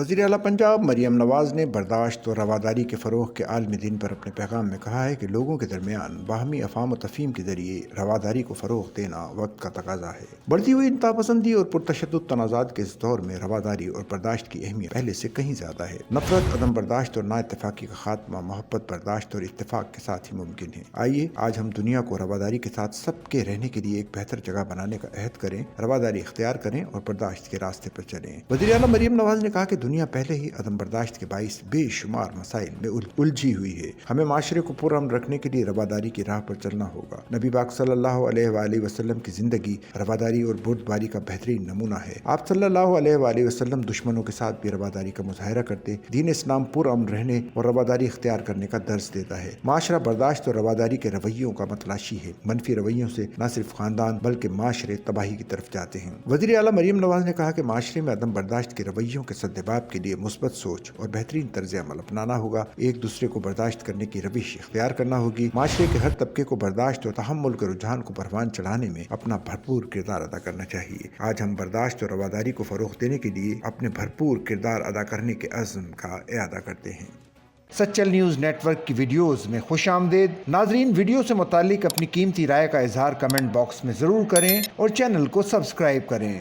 وزیر اعلیٰ پنجاب مریم نواز نے برداشت اور رواداری کے فروغ کے عالمی دن پر اپنے پیغام میں کہا ہے کہ لوگوں کے درمیان باہمی افہام و تفہیم کے ذریعے رواداری کو فروغ دینا وقت کا تقاضا ہے۔ بڑھتی ہوئی انتہا پسندی اور پرتشدد تنازعات کے اس دور میں رواداری اور برداشت کی اہمیت پہلے سے کہیں زیادہ ہے۔ نفرت، عدم برداشت اور نا اتفاقی کا خاتمہ محبت، برداشت اور اتفاق کے ساتھ ہی ممکن ہے۔ آئیے آج ہم دنیا کو رواداری کے ساتھ سب کے رہنے کے لیے ایک بہتر جگہ بنانے کا عہد کریں، رواداری اختیار کریں اور برداشت کے راستے پر چلیں۔ وزیر اعلیٰ مریم نواز نے کہا کہ دنیا پہلے ہی عدم برداشت کے باعث بے شمار مسائل میں الجھی ہوئی ہے۔ ہمیں معاشرے کو پرامن رکھنے کے لیے رواداری کی راہ پر چلنا ہوگا۔ نبی پاک صلی اللہ علیہ وآلہ وسلم کی زندگی رواداری اور بردباری کا بہترین نمونہ ہے۔ آپ صلی اللہ علیہ وآلہ وسلم دشمنوں کے ساتھ بھی رواداری کا مظاہرہ کرتے، دین اسلام پرامن رہنے اور رواداری اختیار کرنے کا درس دیتا ہے۔ معاشرہ برداشت اور رواداری کے رویوں کا متلاشی ہے۔ منفی رویوں سے نہ صرف خاندان بلکہ معاشرے تباہی کی طرف جاتے ہیں۔ وزیر اعلیٰ مریم نواز نے کہا کہ معاشرے میں عدم برداشت کے رویوں کے سدباب کے لیے مثبت سوچ اور بہترین طرز عمل اپنانا ہوگا۔ ایک دوسرے کو برداشت کرنے کی روش اختیار کرنا ہوگی۔ معاشرے کے ہر طبقے کو برداشت اور تحمل کے رجحان کو پروان چڑھانے میں اپنا بھرپور کردار ادا کرنا چاہیے۔ آج ہم برداشت اور رواداری کو فروغ دینے کے لیے اپنے بھرپور کردار ادا کرنے کے عزم کا اعادہ کرتے ہیں۔ سچل نیوز نیٹ ورک کی ویڈیوز میں خوش آمدید۔ ناظرین، ویڈیو سے متعلق اپنی قیمتی رائے کا اظہار کمنٹ باکس میں ضرور کریں اور چینل کو سبسکرائب کریں۔